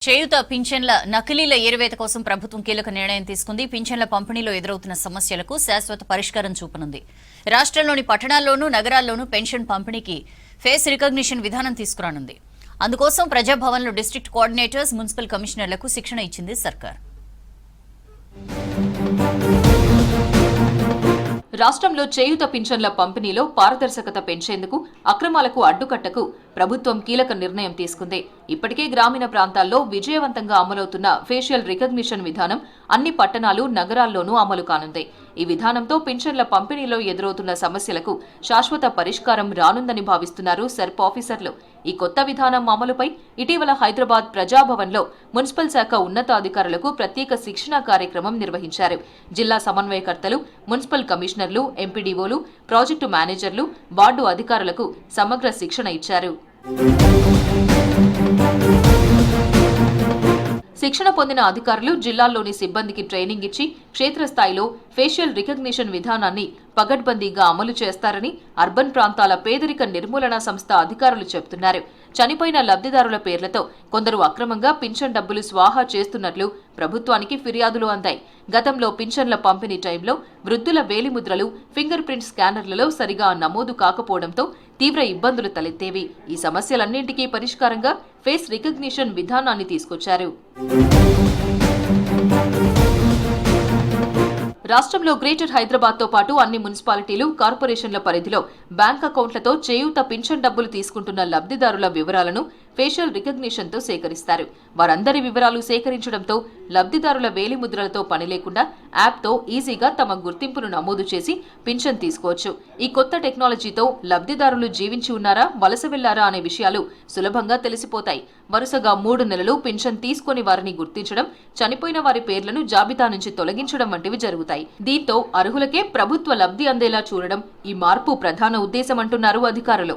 చేయూత పింఛన్ల నకిలీల ఏరివేత కోసం ప్రభుత్వం కీలక నిర్ణయం తీసుకుంది. పింఛన్ల పంపిణీలో ఎదురవుతున్న సమస్యలకు శాశ్వత పరిష్కారం చూపనుంది. రాష్ట్రంలోని పట్టణాల్లోనూ నగరాల్లోనూ పెన్షన్ పంపిణీకి ఫేస్ రికగ్నిషన్ విధానం తీసుకురానుంది. అందుకోసం ప్రజాభవన్లో డిస్ట్రిక్ట్ కోఆర్డినేటర్స్, మున్సిపల్ కమిషనర్లకు శిక్షణ ఇచ్చింది సర్కార్. రాష్ట్రంలో చేయూత పింఛన్ల పంపిణీలో పారదర్శకత పెంచేందుకు, అక్రమాలకు అడ్డుకట్టకు ప్రభుత్వం కీలక నిర్ణయం తీసుకుంది. ఇప్పటికే గ్రామీణ ప్రాంతాల్లో విజయవంతంగా అమలవుతున్న ఫేషియల్ రికగ్నిషన్ విధానం అన్ని పట్టణాలు, నగరాల్లోనూ అమలు కానుంది. ఈ విధానంతో పింఛన్ల పంపిణీలో ఎదురవుతున్న సమస్యలకు శాశ్వత పరిష్కారం రానుందని భావిస్తున్నారు సెర్ప్ ఆఫీసర్లు. ఈ కొత్త విధానం అమలుపై ఇటీవల హైదరాబాద్ ప్రజాభవన్లో మున్సిపల్ శాఖ ఉన్నతాధికారులకు ప్రత్యేక శిక్షణా కార్యక్రమం నిర్వహించారు. జిల్లా సమన్వయకర్తలు, మున్సిపల్ కమిషనర్లు, ఎంపీడీఓలు, ప్రాజెక్టు మేనేజర్లు, వార్డు అధికారులకు సమగ్ర శిక్షణ ఇచ్చారు. శిక్షణ పొందిన అధికారులు జిల్లాల్లోని సిబ్బందికి ట్రైనింగ్ ఇచ్చి క్షేత్రస్థాయిలో ఫేషియల్ రికగ్నిషన్ విధానాన్ని పగడ్బందీగా అమలు చేస్తారని అర్బన్ ప్రాంతాల పేదరిక నిర్మూలన సంస్థ అధికారులు చెబుతున్నారు. చనిపోయిన లబ్ధిదారుల పేర్లతో కొందరు అక్రమంగా పింఛన్ డబ్బులు స్వాహా చేస్తున్నట్లు ప్రభుత్వానికి ఫిర్యాదులు అందాయి. గతంలో పింఛన్ల పంపిణీ టైంలో వృద్ధుల వేలిముద్రలు, ఫింగర్ ప్రింట్ స్కానర్లలో సరిగా నమోదు కాకపోవడంతో తీవ్ర ఇబ్బందులు తలెత్తేవి. ఈ సమస్యలన్నింటికీ పరిష్కారంగా ఫేస్ రికగ్నిషన్ విధానాన్ని తీసుకొచ్చారు. రాష్ట్రంలో గ్రేటర్ హైదరాబాద్ తో పాటు అన్ని మున్సిపాలిటీలు, కార్పొరేషన్ల పరిధిలో బ్యాంక్ అకౌంట్లతో చేయూత పింఛన్ డబ్బులు తీసుకుంటున్న లబ్ధిదారుల వివరాలను ఫేషియల్ రికగ్నిషన్ తో సేకరిస్తారు. వారందరి వివరాలు సేకరించడంతో లబ్ధిదారుల వేలిముద్రలతో పని లేకుండా యాప్తో ఈజీగా తమ గుర్తింపును నమోదు చేసి పింఛన్ తీసుకోవచ్చు. ఈ కొత్త టెక్నాలజీతో లబ్ధిదారులు జీవించి ఉన్నారా, వలస వెళ్లారా అనే విషయాలు సులభంగా తెలిసిపోతాయి. వరుసగా 3 నెలలు పింఛన్ తీసుకుని వారిని గుర్తించడం, చనిపోయిన వారి పేర్లను జాబితా నుంచి తొలగించడం వంటివి జరుగుతాయి. దీంతో అర్హులకే ప్రభుత్వ లబ్ధి అందేలా చూడడం ఈ మార్పు ప్రధాన ఉద్దేశమంటున్నారు అధికారులు.